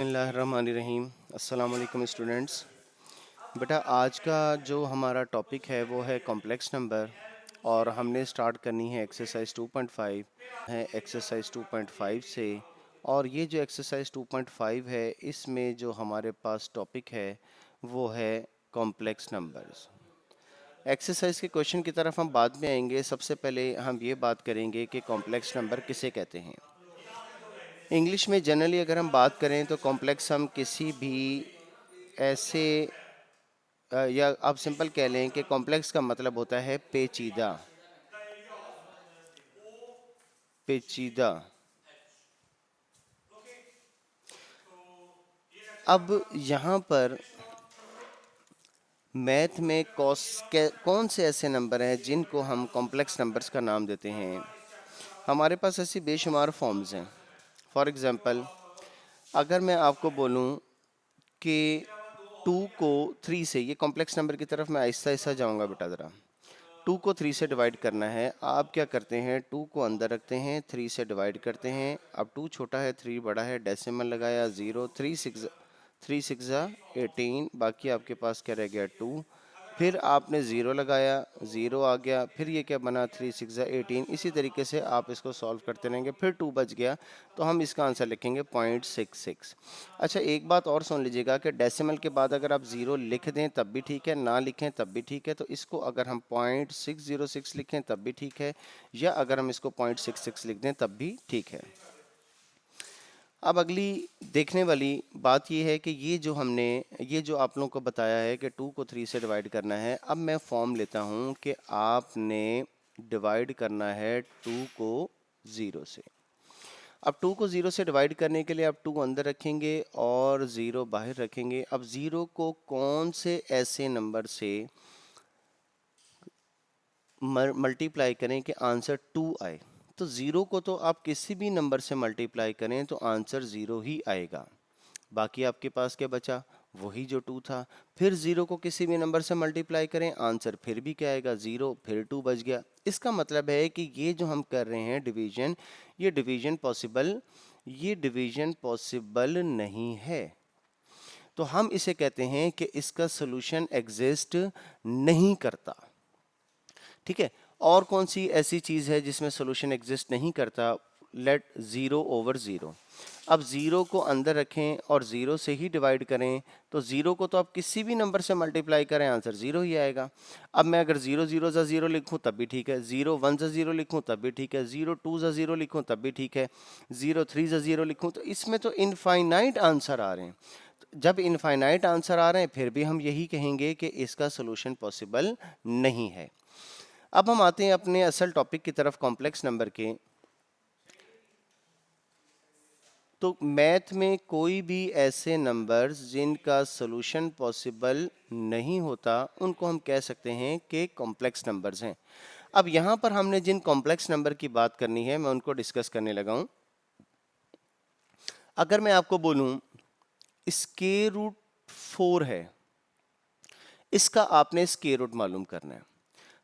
बिस्मिल्लाहिर्रहमानिर्रहीम। अस्सलाम वालेकुम स्टूडेंट्स। बेटा आज का जो हमारा टॉपिक है वो है कॉम्प्लेक्स नंबर और हमने स्टार्ट करनी है एक्सरसाइज 2.5 है एक्सरसाइज 2.5 से। और ये जो एक्सरसाइज 2.5 है इसमें जो हमारे पास टॉपिक है वो है कॉम्प्लेक्स नंबर्स। एक्सरसाइज के क्वेश्चन की तरफ हम बाद में आएंगे। सबसे पहले हम ये बात करेंगे कि कॉम्प्लेक्स नंबर किसे कहते हैं। इंग्लिश में जनरली अगर हम बात करें तो कॉम्प्लेक्स हम किसी भी ऐसे या आप सिंपल कह लें कि कॉम्प्लेक्स का मतलब होता है पेचीदा। पेचीदा। अब यहाँ पर मैथ में कौन से ऐसे नंबर हैं जिनको हम कॉम्प्लेक्स नंबर्स का नाम देते हैं। हमारे पास ऐसी बेशुमार फॉर्म्स हैं। फॉर एग्ज़ाम्पल अगर मैं आपको बोलूँ कि 2 को 3 से, ये कॉम्प्लेक्स नंबर की तरफ मैं आहिस्ता आहिस्ता जाऊँगा बेटा ज़रा। 2 को 3 से डिवाइड करना है। आप क्या करते हैं, 2 को अंदर रखते हैं, 3 से डिवाइड करते हैं। अब 2 छोटा है, 3 बड़ा है, डेसिमल लगाया 0, 3 6 18, बाकी आपके पास क्या रह गया 2। फिर आपने 0 लगाया, 0 आ गया, फिर ये क्या बना 3 6 18। इसी तरीके से आप इसको सॉल्व करते रहेंगे। फिर 2 बच गया तो हम इसका आंसर लिखेंगे 0.66। अच्छा एक बात और सुन लीजिएगा कि डेसिमल के बाद अगर आप 0 लिख दें तब भी ठीक है, ना लिखें तब भी ठीक है। तो इसको अगर हम 0.606 लिखें तब भी ठीक है, या अगर हम इसको 0.66 लिख दें तब भी ठीक है। अब अगली देखने वाली बात ये है कि ये जो आप लोगों को बताया है कि 2 को 3 से डिवाइड करना है। अब मैं फॉर्म लेता हूँ कि आपने डिवाइड करना है 2 को 0 से। अब 2 को 0 से डिवाइड करने के लिए आप 2 अंदर रखेंगे और 0 बाहर रखेंगे। अब 0 को कौन से ऐसे नंबर से मल्टीप्लाई करें कि आंसर 2 आए। तो 0 को तो आप किसी भी नंबर से मल्टीप्लाई करें तो आंसर 0 ही आएगा। बाकी आपके पास क्या बचा, वही जो 2 था। फिर 0 को किसी भी नंबर से मल्टीप्लाई करें, आंसर फिर भी क्या आएगा 0, फिर 2 बच गया। इसका मतलब है कि ये जो हम कर रहे हैं डिवीजन, ये डिवीजन पॉसिबल नहीं है। तो हम इसे कहते हैं कि इसका सोल्यूशन एग्जिस्ट नहीं करता। ठीक है। और कौन सी ऐसी चीज है जिसमें सोल्यूशन एग्जिस्ट नहीं करता। लेट 0/0। अब 0 को अंदर रखें और 0 से ही डिवाइड करें। तो 0 को तो आप किसी भी नंबर से मल्टीप्लाई करें, आंसर 0 ही आएगा। अब मैं अगर 0 0 ज़ा 0 लिखूं तब भी ठीक है, 0 1 ज़ा 0 लिखूं तब भी ठीक है, 0 2 ज़ा 0 लिखूं तब भी ठीक है, 0 3 ज़ा 0 लिखूं। तो इसमें तो इनफाइनाइट आंसर आ रहे हैं। जब इनफाइनाइट आंसर आ रहे हैं फिर भी हम यही कहेंगे कि इसका सोल्यूशन पॉसिबल नहीं है। अब हम आते हैं अपने असल टॉपिक की तरफ, कॉम्प्लेक्स नंबर के। तो मैथ में कोई भी ऐसे नंबर्स जिनका सॉल्यूशन पॉसिबल नहीं होता उनको हम कह सकते हैं कि कॉम्प्लेक्स नंबर्स हैं। अब यहां पर हमने जिन कॉम्प्लेक्स नंबर की बात करनी है मैं उनको डिस्कस करने लगा हूं। अगर मैं आपको बोलूं स्क्वायर रूट 4 है, इसका आपने स्क्वायर रूट मालूम करना है।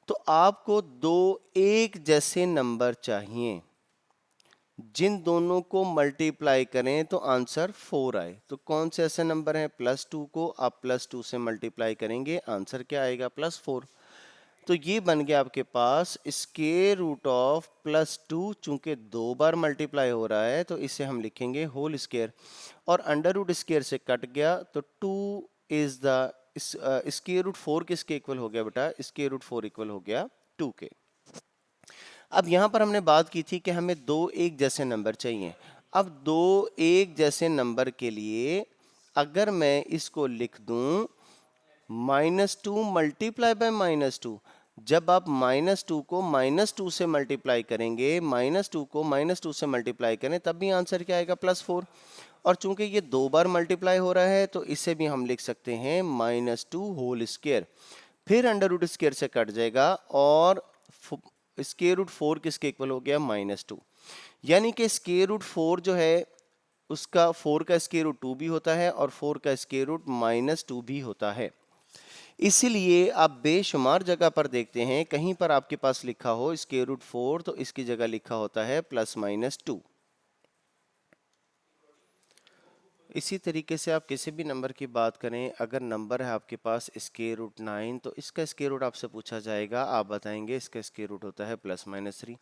तो आपको दो एक जैसे नंबर चाहिए जिन दोनों को मल्टीप्लाई करें तो आंसर 4 आए। तो कौन से ऐसे नंबर हैं, +2 को आप +2 से मल्टीप्लाई करेंगे, आंसर क्या आएगा +4। तो ये बन गया आपके पास स्क्वायर रूट ऑफ +2। चूंकि 2 बार मल्टीप्लाई हो रहा है तो इसे हम लिखेंगे होल स्क्वायर, और अंडर रूट स्क्वायर से कट गया तो 2 इज द स्क्वायर रूट 4 किसके इक्वल हो गया बेटा, स्क्वायर रूट 4 इक्वल हो गया 2 के। अब यहां पर हमने बात की थी कि हमें दो एक जैसे नंबर चाहिए। अब दो एक जैसे नंबर के लिए अगर मैं इसको लिख दूं -2 मल्टीप्लाई बाय -2, जब आप -2 को -2 से मल्टीप्लाई करेंगे, -2 को -2 से मल्टीप्लाई करें तब भी आंसर क्या आएगा +4। और चूंकि ये 2 बार मल्टीप्लाई हो रहा है तो इसे भी हम लिख सकते हैं -2 होल स्क्वायर। फिर अंडर रूट स्क्वायर से कट जाएगा और स्क्वायर रूट 4 किसके इक्वल हो गया -2। यानी कि स्क्वायर रूट 4 जो है उसका 4 का स्क्वायर रूट 2 भी होता है और 4 का स्क्वायर रूट -2 भी होता है। इसीलिए आप बेशुमार जगह पर देखते हैं कहीं पर आपके पास लिखा हो स्क्वायर रूट 4 तो इसकी जगह लिखा होता है +-2। इसी तरीके से आप किसी भी नंबर की बात करें, अगर नंबर है आपके पास स्क्वायर रूट 9 तो इसका स्क्वायर रूट आपसे पूछा जाएगा, आप बताएंगे इसका स्क्वायर रूट होता है +-3।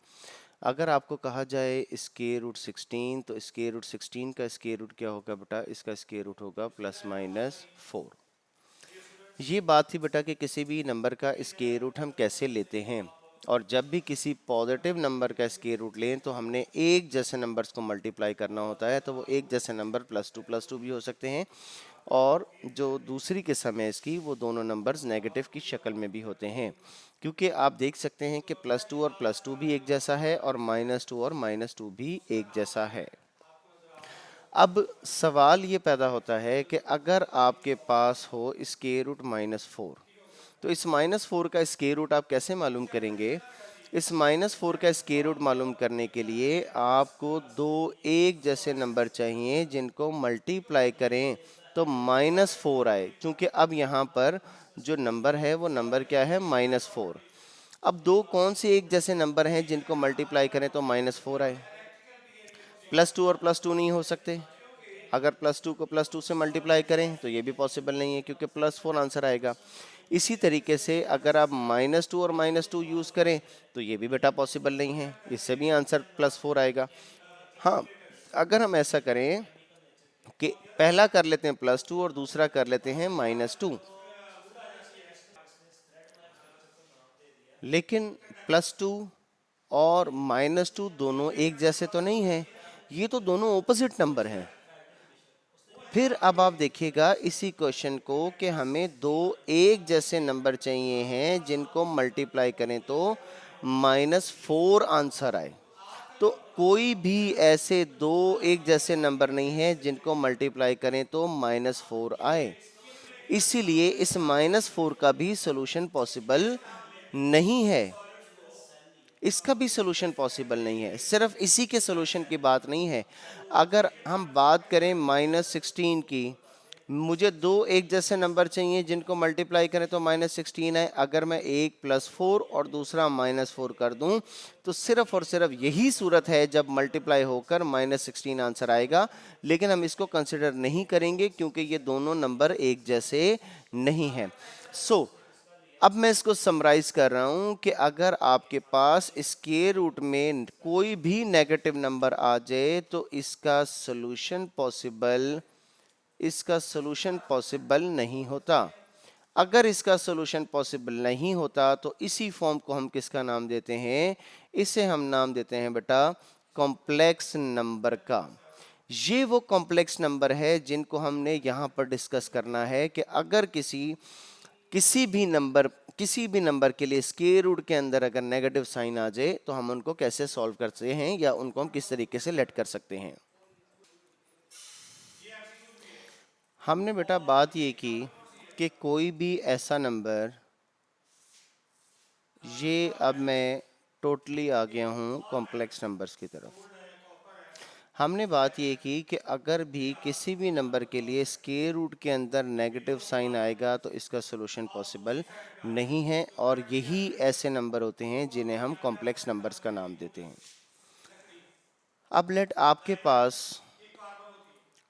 अगर आपको कहा जाए स्क्वायर रूट 16 तो स्क्वायर रूट 16 का स्क्वायर रूट क्या होगा बेटा, इसका स्क्वायर रूट होगा +-4। ये बात थी बेटा कि किसी भी नंबर का स्क्वायर रूट हम कैसे लेते हैं, और जब भी किसी पॉजिटिव नंबर का स्क्वायर रूट लें तो हमने एक जैसे नंबर्स को मल्टीप्लाई करना होता है, तो वो एक जैसे नंबर +2 भी हो सकते हैं, और जो दूसरी किस्म है इसकी वो दोनों नंबर्स नेगेटिव की शक्ल में भी होते हैं, क्योंकि आप देख सकते हैं कि +2 और +2 भी एक जैसा है और -2 और -2 भी एक जैसा है। अब सवाल ये पैदा होता है कि अगर आपके पास हो स्क्वायर रूट -4 तो इस -4 का स्क्वायर रूट आप कैसे मालूम करेंगे। इस -4 का स्क्वायर रूट मालूम करने के लिए आपको दो एक जैसे नंबर चाहिए जिनको मल्टीप्लाई करें तो -4 आए, क्योंकि अब यहाँ पर जो नंबर है वो नंबर क्या है, -4। अब दो कौन से एक जैसे नंबर हैं जिनको मल्टीप्लाई करें तो -4 आए। +2 और +2 नहीं हो सकते, अगर +2 को +2 से मल्टीप्लाई करें तो ये भी पॉसिबल नहीं है क्योंकि +4 आंसर आएगा। इसी तरीके से अगर आप -2 और -2 यूज़ करें तो ये भी बेटा पॉसिबल नहीं है, इससे भी आंसर +4 आएगा। हाँ, अगर हम ऐसा करें कि पहला कर लेते हैं +2 और दूसरा कर लेते हैं -2, लेकिन +2 और -2 दोनों एक जैसे तो नहीं है, ये तो दोनों ऑपोजिट नंबर हैं। फिर अब आप देखिएगा इसी क्वेश्चन को कि हमें दो एक जैसे नंबर चाहिए हैं जिनको मल्टीप्लाई करें तो -4 आंसर आए। तो कोई भी ऐसे दो एक जैसे नंबर नहीं है जिनको मल्टीप्लाई करें तो -4 आए, इसीलिए इस -4 का भी सोल्यूशन पॉसिबल नहीं है, इसका भी सोल्यूशन पॉसिबल नहीं है। सिर्फ इसी के सोल्यूशन की बात नहीं है, अगर हम बात करें -16 की, मुझे दो एक जैसे नंबर चाहिए जिनको मल्टीप्लाई करें तो -16 है। अगर मैं एक +4 और दूसरा -4 कर दूं तो सिर्फ और सिर्फ यही सूरत है जब मल्टीप्लाई होकर -16 आंसर आएगा, लेकिन हम इसको कंसिडर नहीं करेंगे क्योंकि ये दोनों नंबर एक जैसे नहीं हैं। अब मैं इसको समराइज कर रहा हूं कि अगर आपके पास स्क्वायर रूट में कोई भी नेगेटिव नंबर आ जाए तो इसका सोल्यूशन पॉसिबल नहीं होता। अगर इसका सोल्यूशन पॉसिबल नहीं होता तो इसी फॉर्म को हम किसका नाम देते हैं, इसे हम नाम देते हैं बेटा कॉम्प्लेक्स नंबर का। ये वो कॉम्प्लेक्स नंबर है जिनको हमने यहाँ पर डिस्कस करना है कि अगर किसी भी नंबर के लिए स्क्वायर रूट के अंदर अगर नेगेटिव साइन आ जाए तो हम उनको कैसे सॉल्व करते हैं या उनको हम किस तरीके से लेट कर सकते हैं। हमने बेटा बात ये की कि कोई भी ऐसा नंबर, ये अब मैं टोटली आ गया हूँ कॉम्प्लेक्स नंबर्स की तरफ। हमने बात ये की कि अगर भी किसी भी नंबर के लिए स्क्वायर रूट के अंदर नेगेटिव साइन आएगा तो इसका सोल्यूशन पॉसिबल नहीं है, और यही ऐसे नंबर होते हैं जिन्हें हम कॉम्प्लेक्स नंबर्स का नाम देते हैं। अब लेट आपके पास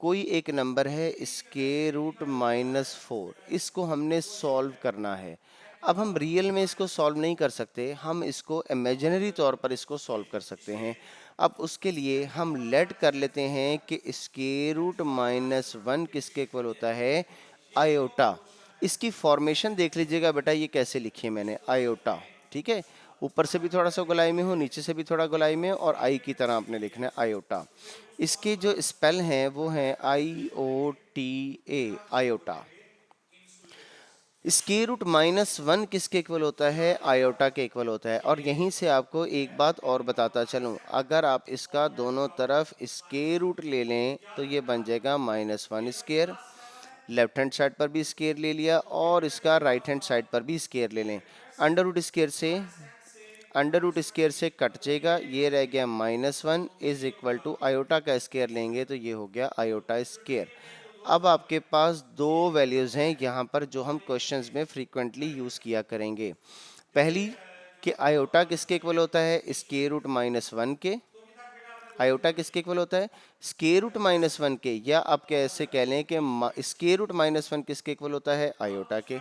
कोई एक नंबर है स्क्वायर रूट -4, इसको हमने सॉल्व करना है। अब हम रियल में इसको सॉल्व नहीं कर सकते, हम इसको इमेजिनरी तौर पर इसको सॉल्व कर सकते हैं। अब उसके लिए हम लेट कर लेते हैं कि स्क्वायर रूट -1 किसके इक्वल होता है, आयोटा। इसकी फॉर्मेशन देख लीजिएगा बेटा, ये कैसे लिखी है मैंने, आयोटा, ठीक है। ऊपर से भी थोड़ा सा गोलाई में हो, नीचे से भी थोड़ा गोलाई में, और आई की तरह आपने लिखना है आयोटा। इसके जो स्पेल हैं वो हैं IOTA, आयोटा। स्क्वायर रूट -1 किसके इक्वल होता है, आयोटा के इक्वल होता है। और यहीं से आपको एक बात और बताता चलूं, अगर आप इसका दोनों तरफ स्क्वायर रूट ले लें तो ये बन जाएगा -1 स्क्वायर, लेफ्ट हैंड साइड पर भी स्क्वायर ले लिया और इसका राइट हैंड साइड पर भी स्क्वायर ले लें। अंडर रूट स्क्वायर से कट जाएगा, ये रह गया -1 इज इक्वल टू आयोटा का स्क्वायर लेंगे तो ये हो गया आयोटा स्क्वायर। अब आपके पास दो वैल्यूज़ हैं यहाँ पर जो हम क्वेश्चंस में फ्रीक्वेंटली यूज़ किया करेंगे। पहली कि आयोटा किसके इक्वल होता है, स्क्वायर रूट -1 के, आयोटा किसके इक्वल होता है? स्क्वायर रूट माइनस वन के, या आप कैसे कह लें कि स्क्वायर रूट माइनस वन किसके इक्वल होता है? आयोटा के।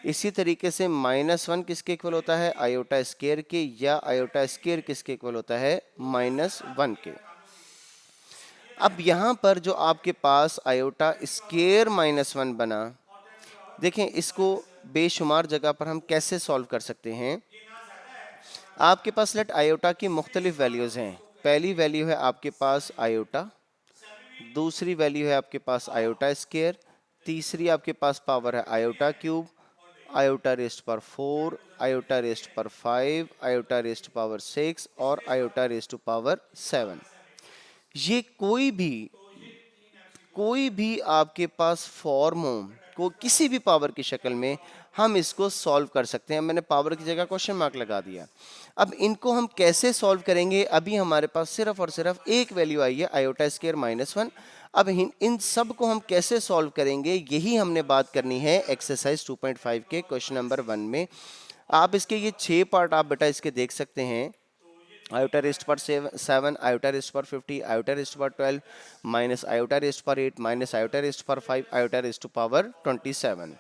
इसी तरीके से माइनस वन किसके इक्वल होता है? आयोटा स्क्वायर के, या आयोटा स्क्वायर किसके इक्वल होता है? माइनस वन के। अब यहाँ पर जो आपके पास आयोटा स्क्वायर माइनस वन बना, देखें इसको बेशुमार जगह पर हम कैसे सॉल्व कर सकते हैं। आपके पास लेट आयोटा की मुख्तलिफ वैल्यूज़ हैं। पहली वैल्यू है आपके पास आयोटा, दूसरी वैल्यू है आपके पास आयोटा स्क्वायर, तीसरी आपके पास पावर है आयोटा क्यूब, आयोटा रेस्ट पर 4, आयोटा रेस्ट पर 5, आयोटा रेस्ट पावर 6 और आयोटा रेस्ट पावर 7। ये कोई भी आपके पास फॉर्म हो, को किसी भी पावर की शक्ल में हम इसको सॉल्व कर सकते हैं। मैंने पावर की जगह क्वेश्चन मार्क लगा दिया। अब इनको हम कैसे सॉल्व करेंगे? अभी हमारे पास सिर्फ और सिर्फ एक वैल्यू आई है आयोटा स्क्वायर माइनस वन। अब इन सब को हम कैसे सॉल्व करेंगे, यही हमने बात करनी है एक्सरसाइज 2.5 के क्वेश्चन नंबर 1 में। आप इसके ये 6 पार्ट आप बेटा इसके देख सकते हैं। आयोटा रेस्ट पर 7, आयोटा रेस्ट पर 50, आयोटा रेस्ट पर 12, माइनस आयोटा रेस्ट पर 8, माइनस आयोटा रेस्ट पर 5, आयोटा रेस्ट पावर 27।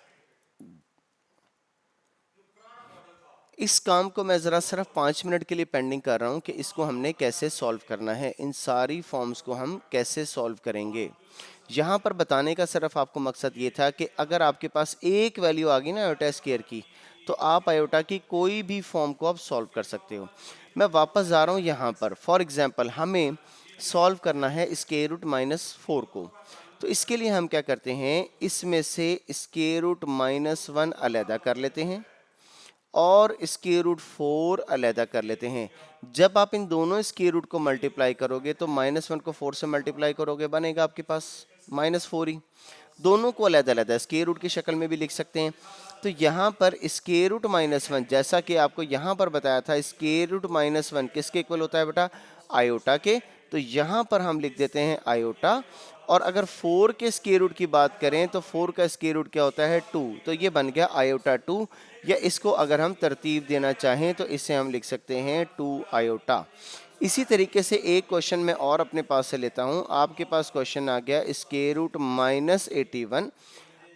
इस काम को मैं ज़रा सिर्फ 5 मिनट के लिए पेंडिंग कर रहा हूँ कि इसको हमने कैसे सॉल्व करना है। इन सारी फॉर्म्स को हम कैसे सॉल्व करेंगे, यहाँ पर बताने का सिर्फ आपको मकसद ये था कि अगर आपके पास एक वैल्यू आ गई ना आयोटा स्क्वायर की, तो आप आयोटा की कोई भी फॉर्म को आप सॉल्व कर सकते हो। मैं वापस जा रहा हूँ यहाँ पर। फॉर एग्जांपल हमें सॉल्व करना है स्क्वायर रूट माइनस 4 को। तो इसके लिए हम क्या करते हैं, इसमें से स्क्वायर रूट माइनस 1 अलहदा कर लेते हैं और स्क्वायर रूट 4 अलहदा कर लेते हैं। जब आप इन दोनों स्क्वायर रूट को मल्टीप्लाई करोगे तो माइनस 1 को 4 से मल्टीप्लाई करोगे, बनेगा आपके पास माइनस 4 ही। दोनों को अलग अलग स्क्वायर रूट की शक्ल में भी लिख सकते हैं। तो यहाँ पर स्क्वायर रूट माइनस 1, जैसा कि आपको यहाँ पर बताया था, स्क्वायर रूट माइनस 1 किसके इक्वल होता है बेटा? आयोटा के। तो यहाँ पर हम लिख देते हैं आयोटा। और अगर 4 के स्क्वायर रूट की बात करें तो 4 का स्क्वायर रूट क्या होता है? 2। तो ये बन गया आयोटा 2, या इसको अगर हम तरतीब देना चाहें तो इसे हम लिख सकते हैं 2 आयोटा। इसी तरीके से एक क्वेश्चन मैं और अपने पास से लेता हूं। आपके पास क्वेश्चन आ गया स्क्वायर रूट माइनस 81।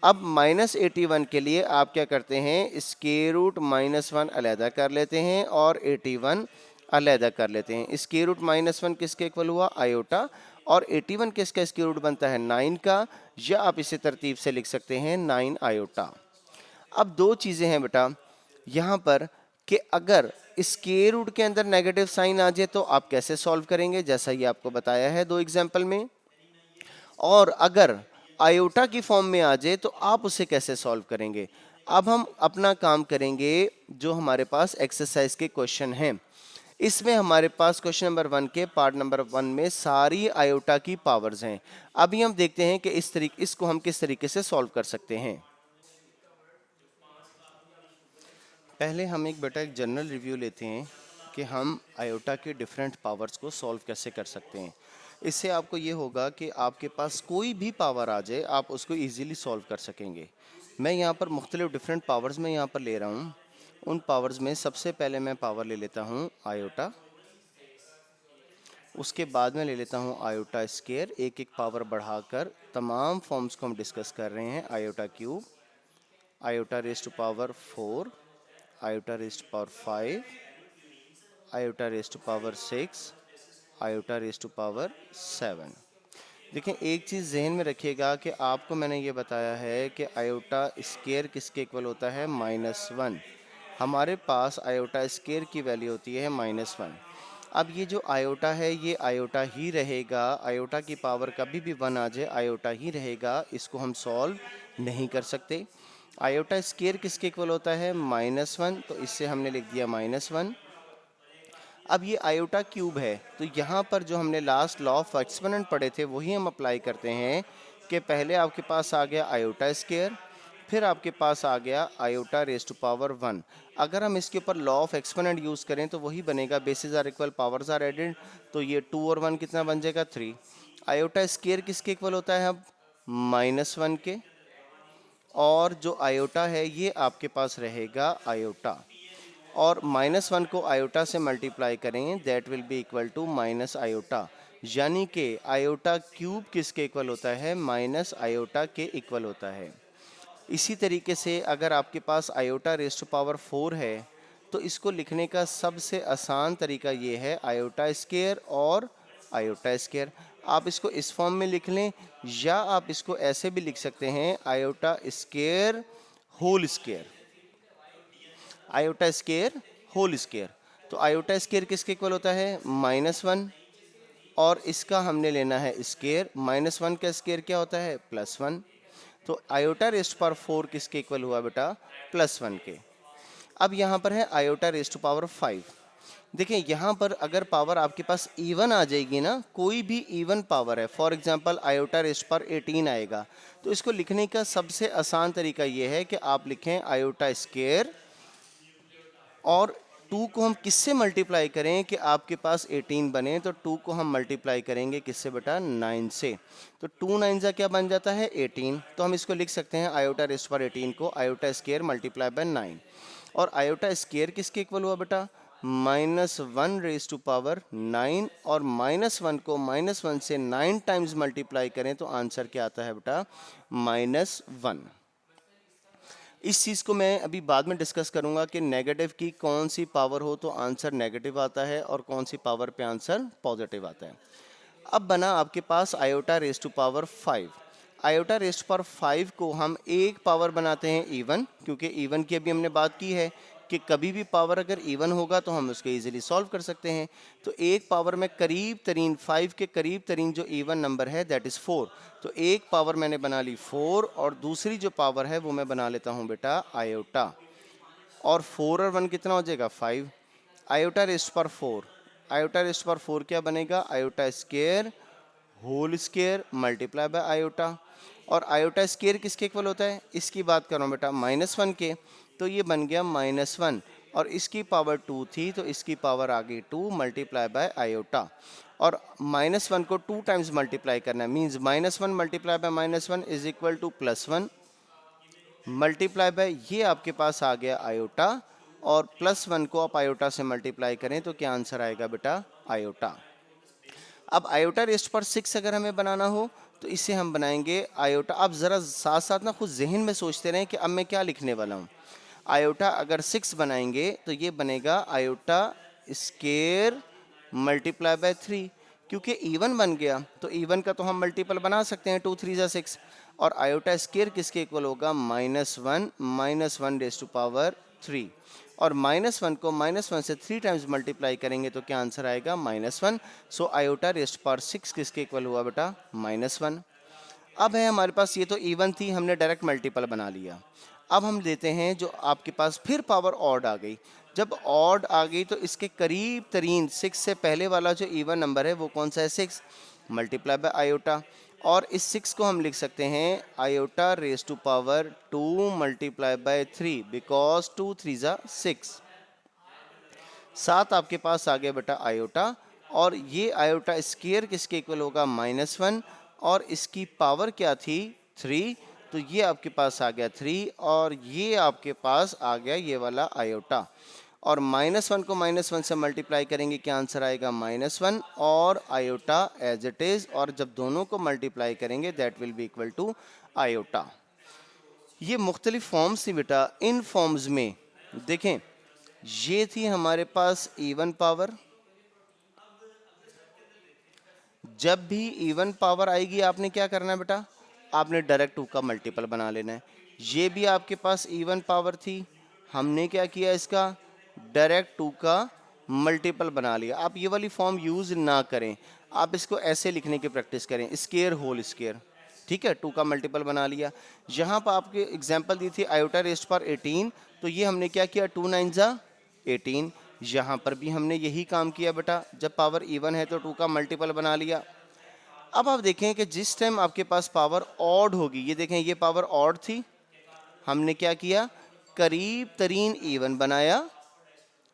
अब माइनस 81 के लिए आप क्या करते हैं, स्क्वायर रूट माइनस 1 अलहदा कर लेते हैं और 81 अलहदा कर लेते हैं। स्क्वायर रूट माइनस 1 किसके इक्वल हुआ? आयोटा। और 81 किसका स्क्वायर रूट बनता है? 9 का, या आप इसे तरतीब से लिख सकते हैं 9 आयोटा। अब दो चीज़ें हैं बेटा यहाँ पर कि अगर स्क्वायर रूट के अंदर नेगेटिव साइन आ जाए तो आप कैसे सॉल्व करेंगे, जैसा ये आपको बताया है 2 एग्जाम्पल में। और अगर आयोटा की फॉर्म में आ जाए तो आप उसे कैसे सॉल्व करेंगे। अब हम अपना काम करेंगे, जो हमारे पास एक्सरसाइज के क्वेश्चन हैं। इसमें हमारे पास क्वेश्चन नंबर 1 के पार्ट नंबर 1 में सारी आयोटा की पावर्स हैं। अभी हम देखते हैं कि इसको हम किस तरीके से सॉल्व कर सकते हैं। पहले हम एक जनरल रिव्यू लेते हैं कि हम आयोटा के डिफरेंट पावर्स को सॉल्व कैसे कर सकते हैं। इससे आपको ये होगा कि आपके पास कोई भी पावर आ जाए आप उसको इजीली सॉल्व कर सकेंगे। मैं यहाँ पर मुख्तलिफ डिफरेंट पावर्स में यहाँ पर ले रहा हूँ। उन पावर्स में सबसे पहले मैं पावर ले लेता हूँ आयोटा, उसके बाद में ले लेता हूँ आयोटा स्क्वायर। एक एक पावर बढ़ाकर तमाम फॉर्म्स को हम डिस्कस कर रहे हैं। Iota cube, iota raised to power 4, iota raised to power 5, iota raised to power 6, iota raised to power 7। देखें एक चीज़ जहन में रखिएगा कि आपको मैंने ये बताया है कि आयोटा स्क्वायर किसके इक्वल होता है? -1। हमारे पास आयोटा स्क्वायर की वैल्यू होती है -1। अब ये जो आयोटा है ये आयोटा ही रहेगा। आयोटा की पावर कभी भी 1 आ जाए आयोटा ही रहेगा, इसको हम सॉल्व नहीं कर सकते। आयोटा स्क्वायर किसके इक्वल होता है? -1, तो इससे हमने लिख दिया -1। अब ये आयोटा क्यूब है, तो यहाँ पर जो हमने लास्ट लॉ ऑफ एक्सपोनेंट पढ़े थे वही हम अप्लाई करते हैं कि पहले आपके पास आ गया आयोटा स्क्वायर, फिर आपके पास आ गया आयोटा रेज़्ड टू पावर 1। अगर हम इसके ऊपर लॉ ऑफ एक्सपोनेंट यूज़ करें तो वही बनेगा, basis are equal, powers are added, तो ये 2 और 1 कितना बन जाएगा? 3। आयोटा स्क्वायर किसके इक्वल होता है अब? -1 के। और जो आयोटा है ये आपके पास रहेगा आयोटा, और -1 को आयोटा से मल्टीप्लाई करेंगे, that will be equal to minus iota. यानी कि आयोटा क्यूब किसके इक्वल होता है, माइनस आयोटा के इक्वल होता है। इसी तरीके से अगर आपके पास आयोटा रेज़ टू पावर 4 है तो इसको लिखने का सबसे आसान तरीका ये है आयोटा स्क्वायर और आयोटा स्क्वायर। आप इसको इस फॉर्म में लिख लें या आप इसको ऐसे भी लिख सकते हैं iota square whole square, iota square whole square. तो आयोटा स्क्वायर किसके इक्वल होता है, -1, और इसका हमने लेना है स्क्वायर। -1 का स्क्वायर क्या होता है, +1। तो आयोटा रेज़ टू पावर 4 किसके इक्वल हुआ बेटा, +1 के। अब यहाँ पर है आयोटा रेज़ टू पावर 5। देखिए यहाँ पर अगर पावर आपके पास इवन आ जाएगी ना, कोई भी इवन पावर है, for example iota raise to power 18 आएगा, तो इसको लिखने का सबसे आसान तरीका ये है कि आप लिखें आयोटा स्क्वायर और 2 को हम किससे मल्टीप्लाई करें कि आपके पास 18 बने, तो 2 को हम मल्टीप्लाई करेंगे किससे बेटा, 9 से। तो 2 9 जा क्या बन जाता है, 18। तो हम इसको लिख सकते हैं आयोटा रेज़ टू पावर 18 को आयोटा स्क्वायर मल्टीप्लाई बाय 9। और आयोटा स्क्वायर किसके इक्वल हुआ बेटा, -1 रेज़ टू पावर 9, और -1 को -1 से 9 टाइम्स मल्टीप्लाई करें तो आंसर क्या आता है बेटा, -1। इस चीज़ को मैं अभी बाद में डिस्कस करूंगा कि नेगेटिव की कौन सी पावर हो तो आंसर नेगेटिव आता है और कौन सी पावर पे आंसर पॉजिटिव आता है। अब बना आपके पास iota raise to power 5। Iota raise to power 5 को हम एक पावर बनाते हैं इवन, क्योंकि इवन की अभी हमने बात की है कि कभी भी पावर अगर इवन होगा तो हम उसको इजीली सॉल्व कर सकते हैं। तो एक पावर में करीब तरीन 5 के करीब तरीन जो इवन नंबर है दैट इज़ 4। तो एक पावर मैंने बना ली 4 और दूसरी जो पावर है वो मैं बना लेता हूँ बेटा आयोटा। और 4 और 1 कितना हो जाएगा, 5। Iota raise to power 4, iota raise to power 4 क्या बनेगा, iota square whole square multiply by iota. और आयोटा स्क्वायर किसके इक्वल होता है, इसकी बात कर रहा हूँ बेटा -1 के, तो ये बन गया -1, और इसकी पावर 2 थी तो इसकी पावर आ गई 2 मल्टीप्लाई बाय आयोटा। और -1 को 2 टाइम्स मल्टीप्लाई करना है, means -1 multiply by -1 is equal to +1 multiply by ये आपके पास आ गया आयोटा, और +1 को आप आयोटा से मल्टीप्लाई करें तो क्या आंसर आएगा बेटा, आयोटा। अब आयोटा रेज़ टू पावर 6 अगर हमें बनाना हो तो इसे हम बनाएंगे आयोटा। आप ज़रा साथ साथ ना खुद जहन में सोचते रहें कि अब मैं क्या लिखने वाला हूँ। आयोटा अगर 6 बनाएंगे तो ये बनेगा आयोटा स्क्वायर मल्टीप्लाई बाय 3, क्योंकि इवन बन गया तो इवन का तो हम मल्टीपल बना सकते हैं, 2 3 जा 6। और आयोटा स्क्वायर किसके इक्वल होगा, -1 रेज़ टू पावर 3। और -1 को -1 से 3 टाइम्स मल्टीप्लाई करेंगे तो क्या आंसर आएगा, -1। So iota raise to power 6 किसके इक्वल हुआ बेटा, -1। अब है हमारे पास, ये तो इवन थी, हमने डायरेक्ट मल्टीपल बना लिया। अब हम लेते हैं जो आपके पास फिर पावर ऑड आ गई। जब ऑड आ गई तो इसके करीब तरीन 6 से पहले वाला जो इवन नंबर है वो कौन सा है, 6 मल्टीप्लाई बाय आयोटा। और इस 6 को हम लिख सकते हैं iota raise to power 2 multiply by 3, because 2 3 जा 6। 7 आपके पास आ गया बेटा आयोटा, और ये आयोटा स्क्वायर किसके इक्वल होगा, -1, और इसकी पावर क्या थी, 3। तो ये आपके पास आ गया 3, और ये आपके पास आ गया ये वाला आयोटा। और -1 को -1 से मल्टीप्लाई करेंगे क्या आंसर आएगा, -1 और आयोटा एज इट इज। और जब दोनों को मल्टीप्लाई करेंगे that will be equal to iota. ये मुख्तलिफ फॉर्म्स थी बेटा। इन फॉर्म्स में देखें, ये थी हमारे पास इवन पावर। जब भी इवन पावर आएगी आपने क्या करना है बेटा, आपने डायरेक्ट 2 का मल्टीपल बना लेना है। ये भी आपके पास इवन पावर थी, हमने क्या किया, इसका डायरेक्ट 2 का मल्टीपल बना लिया। आप ये वाली फॉर्म यूज़ ना करें, आप इसको ऐसे लिखने की प्रैक्टिस करें, स्क्वायर होल स्क्वायर, ठीक है। 2 का मल्टीपल बना लिया। यहाँ पर आपके एग्जांपल दी थी आयोटा रेज़ टू पावर 18, तो ये हमने क्या किया, 2 9 जा 18। यहाँ पर भी हमने यही काम किया बेटा, जब पावर इवन है तो 2 का मल्टीपल बना लिया। अब आप देखें कि जिस टाइम आपके पास पावर ऑड होगी, ये देखें ये पावर ऑड थी, हमने क्या किया, करीब तरीन इवन बनाया,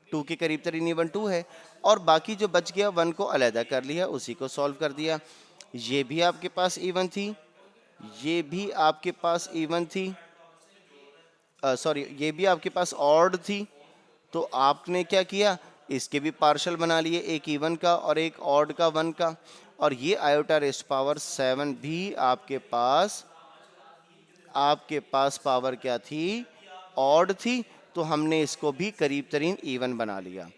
2 के करीब तरीन इवन 2 है, और बाकी जो बच गया 1 को अलहदा कर लिया, उसी को सॉल्व कर दिया। ये भी आपके पास इवन थी, ये भी आपके पास इवन थी, सॉरी ये भी आपके पास ऑड थी, तो आपने क्या किया, इसके भी पार्शल बना लिए, एक इवन का और एक ऑड का 1 का। और ये आयोटा रेस्ट पावर 7 भी आपके पास पावर क्या थी, ऑड थी, तो हमने इसको भी करीब तरीन इवन बना लिया।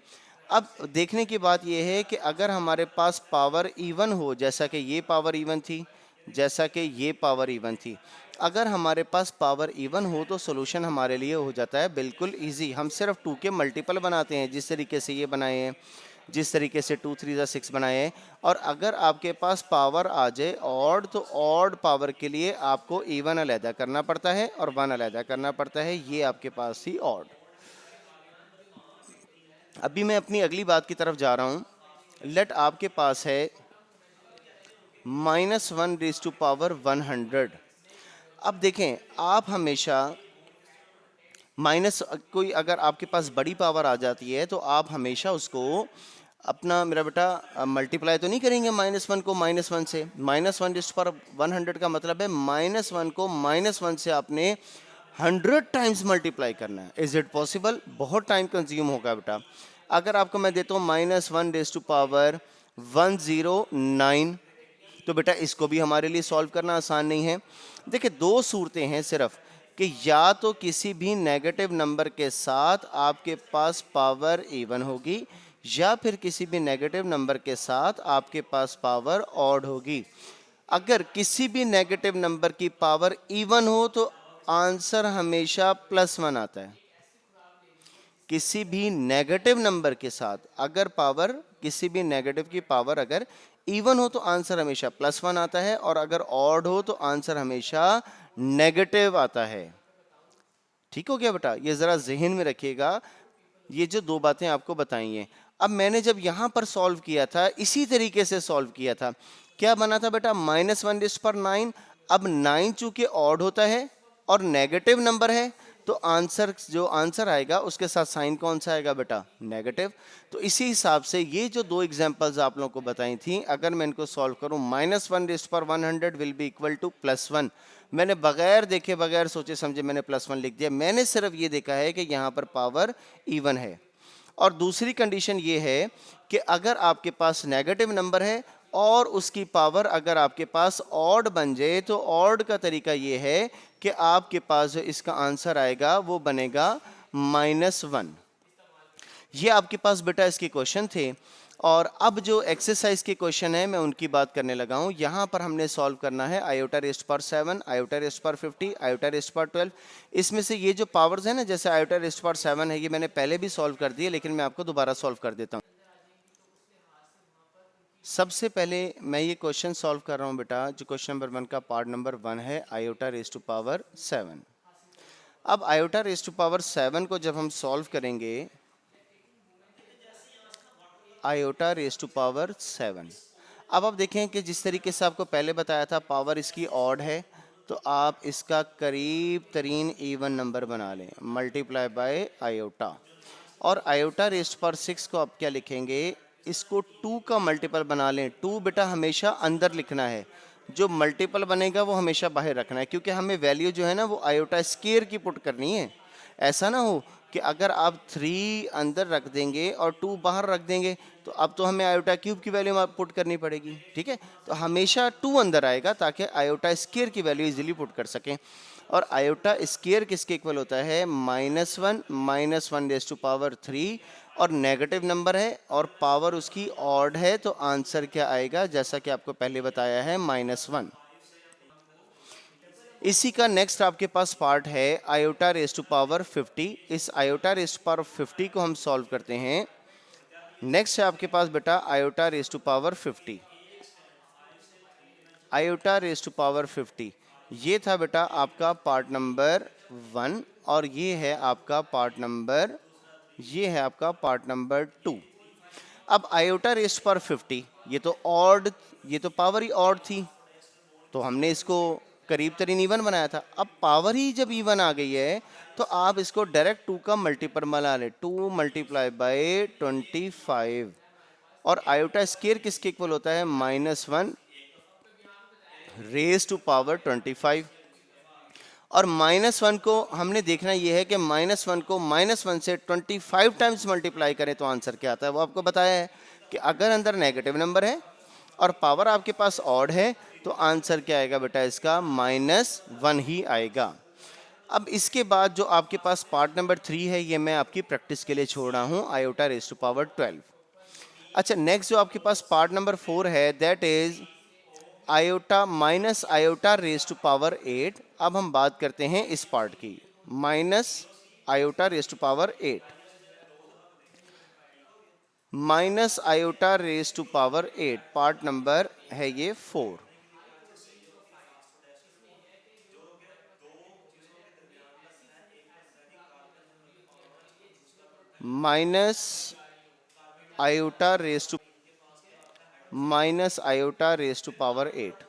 अब देखने की बात यह है कि अगर हमारे पास पावर इवन हो, जैसा कि ये पावर इवन थी, जैसा कि ये पावर इवन थी, अगर हमारे पास पावर इवन हो तो सोल्यूशन हमारे लिए हो जाता है बिल्कुल इजी। हम सिर्फ 2 के मल्टीपल बनाते हैं, जिस तरीके से ये बनाए हैं, जिस तरीके से 2 3 जा 6 बनाए हैं। और अगर आपके पास पावर आ जाए ऑड, तो ऑड पावर के लिए आपको इवन अलहदा करना पड़ता है और 1 अलहदा करना पड़ता है। ये आपके पास ही ऑड। अभी मैं अपनी अगली बात की तरफ जा रहा हूँ। लेट आपके पास है -1 रेज़ टू पावर 100। अब देखें, आप हमेशा माइनस कोई अगर आपके पास बड़ी पावर आ जाती है तो आप हमेशा उसको अपना मेरा बेटा मल्टीप्लाई तो नहीं करेंगे -1 को -1 से। -1 रेज़ टू पावर 100 का मतलब है -1 को -1 से आपने 100 टाइम्स मल्टीप्लाई करना है। Is it possible? बहुत टाइम कंज्यूम होगा बेटा। अगर आपको मैं देता हूँ -1 रेज़ टू पावर 109, तो बेटा इसको भी हमारे लिए सॉल्व करना आसान नहीं है। देखिए, दो सूरतें हैं सिर्फ, कि या तो किसी भी नेगेटिव नंबर के साथ आपके पास पावर इवन होगी, या फिर किसी भी नेगेटिव नंबर के साथ आपके पास पावर ऑड होगी। अगर किसी भी नेगेटिव नंबर की पावर इवन हो तो आंसर हमेशा +1 आता है। किसी भी नेगेटिव नंबर के साथ अगर पावर, किसी भी नेगेटिव की पावर अगर इवन हो तो आंसर हमेशा +1 आता है, और अगर ऑड हो तो आंसर हमेशा नेगेटिव आता है। ठीक हो गया बेटा? ये जरा जहन में रखिएगा, ये जो दो बातें आपको बताई हैं। अब मैंने जब यहां पर सॉल्व किया था, इसी तरीके से सॉल्व किया था। क्या बना था बेटा? -1 रेज़ पर 9। अब 9 चूंकि ऑड होता है और नेगेटिव नंबर है, तो आंसर जो आंसर आएगा उसके साथ साइन कौन सा आएगा बेटा? नेगेटिव। तो इसी हिसाब से ये जो दो एग्जांपल्स आप लोगों को बताई थी, अगर मैं इनको सॉल्व करूं, -1 रेज़ पर 100 विल बी इक्वल टू +1। मैंने बगैर देखे, बगैर सोचे समझे मैंने +1 लिख दिया। मैंने सिर्फ ये देखा है कि यहाँ पर पावर इवन है। और दूसरी कंडीशन ये है कि अगर आपके पास नेगेटिव नंबर है और उसकी पावर अगर आपके पास ऑड बन जाए, तो ऑड का तरीका ये है कि आपके पास जो इसका आंसर आएगा वो बनेगा -1। ये आपके पास बेटा इसके क्वेश्चन थे। और अब जो एक्सरसाइज के क्वेश्चन है मैं उनकी बात करने लगा हूँ। यहाँ पर हमने सॉल्व करना है iota raised power 7, iota raised power 50, iota raised power 12। इसमें से ये जो पावर्स है ना, जैसे आयोटा रेज़्ड पावर 7 है, ये मैंने पहले भी सॉल्व कर दिए, लेकिन मैं आपको दोबारा सॉल्व कर देता हूँ। सबसे पहले मैं ये क्वेश्चन सॉल्व कर रहा हूँ बेटा, जो क्वेश्चन नंबर 1 का पार्ट नंबर 1 है, आयोटा रेज़्ड टू पावर 7। अब आयोटा रेज़्ड टू पावर 7 को जब हम सॉल्व करेंगे, आयोटा रेज़्ड टू पावर 7, अब आप देखें कि जिस तरीके से आपको पहले बताया था पावर इसकी ऑड है, तो आप इसका करीब तरीन इवन नंबर बना लें, मल्टीप्लाई बाय आयोटा। और आयोटा रेज़्ड पावर 6 को आप क्या लिखेंगे? इसको 2 का मल्टीपल बना लें। 2 बेटा हमेशा अंदर लिखना है, जो मल्टीपल बनेगा वो हमेशा बाहर रखना है, क्योंकि हमें वैल्यू जो है ना वो आयोटा स्क्वायर की पुट करनी है। ऐसा ना हो कि अगर आप 3 अंदर रख देंगे और 2 बाहर रख देंगे, तो अब तो हमें आयोटा क्यूब की वैल्यू पुट करनी पड़ेगी। ठीक है, तो हमेशा 2 अंदर आएगा ताकि आयोटा स्क्वायर की वैल्यू इजीली पुट कर सकें। और आयोटा स्क्वायर किसके इक्वल होता है? -1 रेज़्ड टू पावर 3, और नेगेटिव नंबर है और पावर उसकी ऑड है, तो आंसर क्या आएगा? जैसा कि आपको पहले बताया है, -1। इसी का नेक्स्ट आपके पास पार्ट है आयोटा रेज़्ड टू पावर 50। इस आयोटा रेज़्ड टू पावर 50 को हम सॉल्व करते हैं। नेक्स्ट है आपके पास बेटा iota raised to power 50, iota raised to power 50। ये था बेटा आपका पार्ट नंबर 1, और ये है आपका पार्ट नंबर 2। अब आयोटा रेज़्ड टू पावर 50, ये तो ऑड, ये तो पावर ही ऑड थी, तो हमने इसको करीब तरीन इवन बनाया था। अब पावर ही जब इवन आ गई है, तो आप इसको डायरेक्ट 2 का मल्टीपल बना लें, 2 मल्टीप्लाई बाय 25। और आयोटा स्क्वायर किसके इक्वल होता है? -1 रेज़्ड टू पावर 25। और -1 को हमने देखना ये है कि -1 को -1 से 25 टाइम्स मल्टीप्लाई करें तो आंसर क्या आता है, वो आपको बताया है कि अगर अंदर नेगेटिव नंबर है और पावर आपके पास ऑड है, तो आंसर क्या आएगा बेटा इसका -1 ही आएगा। अब इसके बाद जो आपके पास पार्ट नंबर 3 है, ये मैं आपकी प्रैक्टिस के लिए छोड़ रहा हूँ, आयोटा रेज़ टू पावर 12। अच्छा, नेक्स्ट जो आपके पास पार्ट नंबर 4 है, that is iota minus iota raise to power 8। अब हम बात करते हैं इस पार्ट की, minus iota raise to power 8, minus iota raise to power 8, part number है ये 4। Minus iota raise to power 8।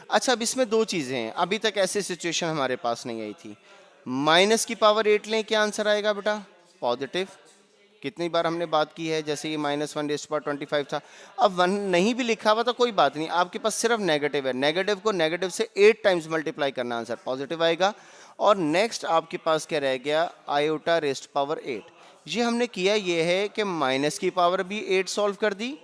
अच्छा, अब इसमें दो चीजें हैं, अभी तक ऐसी सिचुएशन हमारे पास नहीं आई थी। माइनस की पावर 8 लें, क्या आंसर आएगा बेटा? पॉजिटिव। कितनी बार हमने बात की है, जैसे ये -1/25 था। अब 1 नहीं भी लिखा हुआ तो कोई बात नहीं, आपके पास सिर्फ नेगेटिव है, नेगेटिव को नेगेटिव से 8 टाइम्स मल्टीप्लाई करना, आंसर पॉजिटिव आएगा। और नेक्स्ट आपके पास क्या रह गया, आयोटा रेज़ टू पावर 8। ये हमने किया ये है कि माइनस की पावर भी 8 सॉल्व कर दी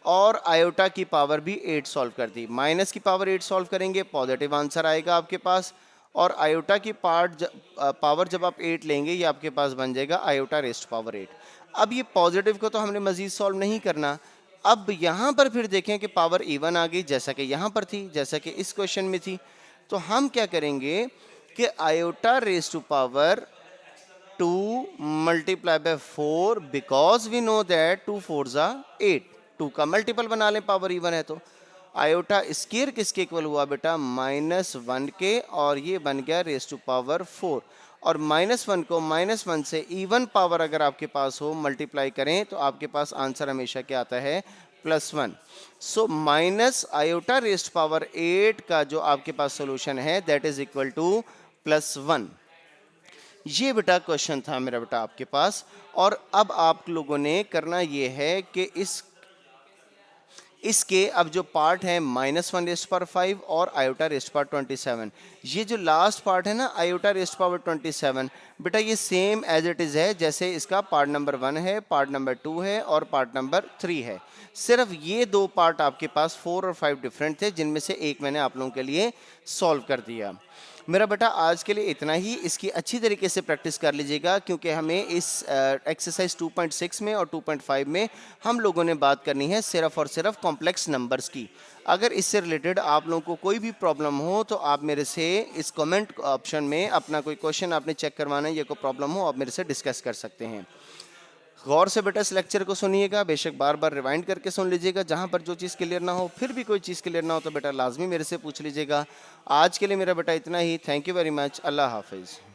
और आयोटा की पावर भी 8 सॉल्व कर दी। माइनस की पावर 8 सॉल्व करेंगे, पॉजिटिव आंसर आएगा आपके पास। और आयोटा की पावर जब आप 8 लेंगे, ये आपके पास बन जाएगा आयोटा रेज़ टू पावर 8। अब ये पॉजिटिव को तो हमने मजीद सॉल्व नहीं करना। अब यहाँ पर फिर देखें कि पावर इवन आ गई, जैसा कि यहाँ पर थी, जैसा कि इस क्वेश्चन में थी। तो हम क्या करेंगे कि iota raise to power 2 multiply by 4, because we know that 2 4 8, 2 का मल्टीपल बना लें, पावर इवन है तो। आयोटा स्क्वायर किसके इक्वल हुआ बेटा? -1 के, और ये बन गया रेज़ टू पावर 4। और -1 को -1 से इवन पावर अगर आपके पास हो, मल्टीप्लाई करें तो आपके पास आंसर हमेशा क्या आता है? +1। So minus iota raise to power 8 का जो आपके पास सोल्यूशन है, दैट इज इक्वल टू +1। ये बेटा क्वेश्चन था मेरा बेटा आपके पास। और अब आप लोगों ने करना ये है कि इसके अब जो पार्ट है -1/5 और आयोटा रेज़ टू पावर 27, ये जो लास्ट पार्ट है ना आयोटा रेज़ टू पावर 27, बेटा ये सेम एज इट इज़ है जैसे इसका पार्ट नंबर 1 है, पार्ट नंबर 2 है और पार्ट नंबर 3 है। सिर्फ ये दो पार्ट आपके पास 4 और 5 डिफरेंट थे, जिनमें से एक मैंने आप लोगों के लिए सॉल्व कर दिया। मेरा बेटा आज के लिए इतना ही। इसकी अच्छी तरीके से प्रैक्टिस कर लीजिएगा, क्योंकि हमें इस एक्सरसाइज 2.6 में और 2.5 में हम लोगों ने बात करनी है सिर्फ और सिर्फ कॉम्प्लेक्स नंबर्स की। अगर इससे रिलेटेड आप लोगों को कोई भी प्रॉब्लम हो तो आप मेरे से इस कमेंट ऑप्शन में अपना कोई क्वेश्चन आपने चेक करवाना है, ये कोई प्रॉब्लम हो आप मेरे से डिस्कस कर सकते हैं। गौर से बेटा इस लेक्चर को सुनिएगा, बेशक बार बार रिवाइंड करके सुन लीजिएगा। जहाँ पर जो चीज़ क्लियर ना हो, फिर भी कोई चीज़ क्लियर ना हो तो बेटा लाजमी मेरे से पूछ लीजिएगा। आज के लिए मेरा बेटा इतना ही। Thank you very much. अल्लाह हाफिज़।